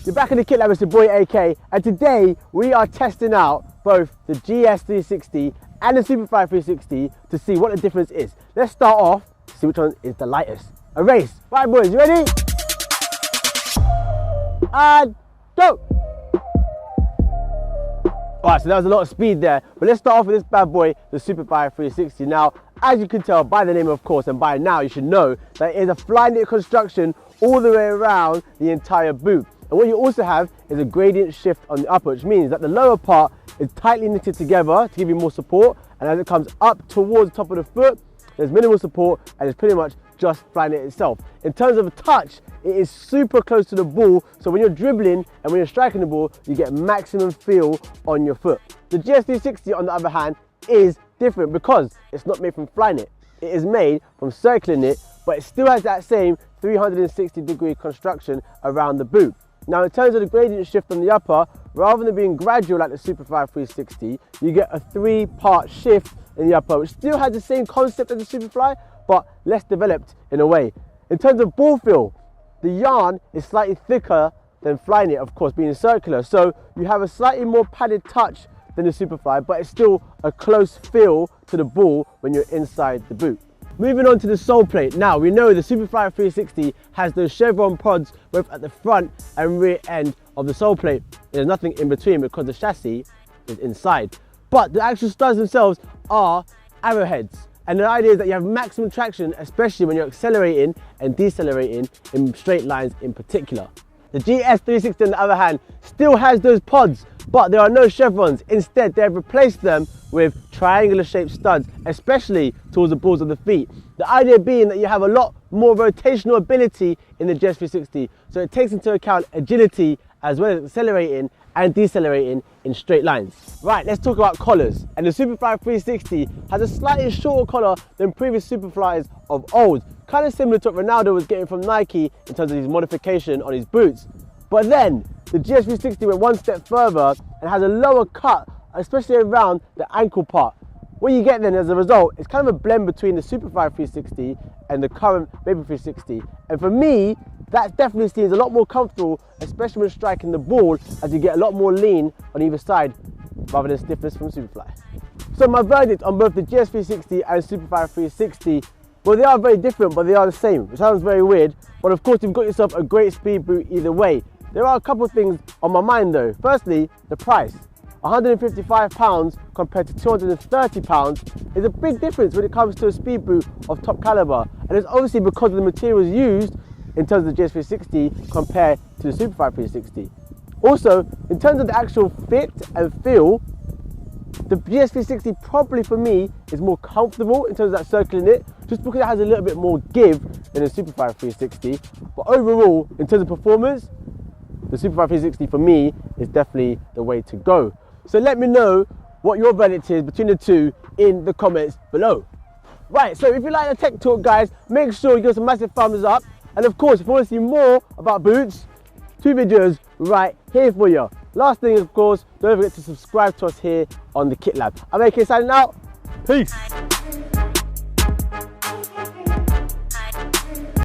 You're back in the KitLab, it's your boy AK, and today we are testing out both the GS 360 and the Superfly 360 to see what the difference is. Let's start off to see which one is the lightest. A race. Right boys, you ready? And go! Alright, so that was a lot of speed there, but let's start off with this bad boy, the Superfly 360. Now, as you can tell by the name of course, and by now you should know that it is a fly knit construction all the way around the entire boot. And what you also have is a gradient shift on the upper, which means that the lower part is tightly knitted together to give you more support, and as it comes up towards the top of the foot, there's minimal support and it's pretty much just fly knit itself. In terms of touch, it is super close to the ball, so when you're dribbling and when you're striking the ball, you get maximum feel on your foot. The GS 360 on the other hand is different because it's not made from fly knit. It is made from circular knit, but it still has that same 360-degree construction around the boot. Now in terms of the gradient shift on the upper, rather than being gradual like the Superfly 360, you get a 3-part shift in the upper, which still has the same concept as the Superfly, but less developed in a way. In terms of ball feel, the yarn is slightly thicker than fly knit, of course, being circular, so you have a slightly more padded touch than the Superfly, but it's still a close feel to the ball when you're inside the boot. Moving on to the sole plate. Now we know the Superfly 360 has those chevron pods both at the front and rear end of the sole plate. There's nothing in between because the chassis is inside. But the actual studs themselves are arrowheads. And the idea is that you have maximum traction, especially when you're accelerating and decelerating in straight lines in particular. The GS 360 on the other hand still has those pods, but there are no chevrons. Instead, they have replaced them with triangular shaped studs, especially towards the balls of the feet. The idea being that you have a lot more rotational ability in the GS 360, so it takes into account agility as well as accelerating and decelerating in straight lines. Right, let's talk about collars. And the Superfly 360 has a slightly shorter collar than previous Superflies of old, kind of similar to what Ronaldo was getting from Nike in terms of his modification on his boots. But then the GS 360 went one step further and has a lower cut, especially around the ankle part. What you get then as a result is kind of a blend between the Superfly 360 and the current Vapor 360. And for me, that definitely seems a lot more comfortable, especially when striking the ball, as you get a lot more lean on either side rather than stiffness from Superfly. So my verdict on both the GS 360 and Superfly 360, well, they are very different, but they are the same. It sounds very weird, but of course you've got yourself a great speed boot either way. There are a couple of things on my mind though. Firstly, the price. £155 compared to £230 is a big difference when it comes to a speed boot of top caliber, and it's obviously because of the materials used in terms of the GS 360 compared to the Superfly 360. Also, in terms of the actual fit and feel, the GS 360 probably for me is more comfortable in terms of that circular knit, just because it has a little bit more give than the Superfly 360. But overall, in terms of performance, the Superfly 360 for me is definitely the way to go. So let me know what your verdict is between the two in the comments below. Right, so if you like the tech talk guys, make sure you give us a massive thumbs up. And of course, if you want to see more about boots, 2 videos right here for you. Last thing, of course, don't forget to subscribe to us here on the KitLab. I'm AK signing out. Peace.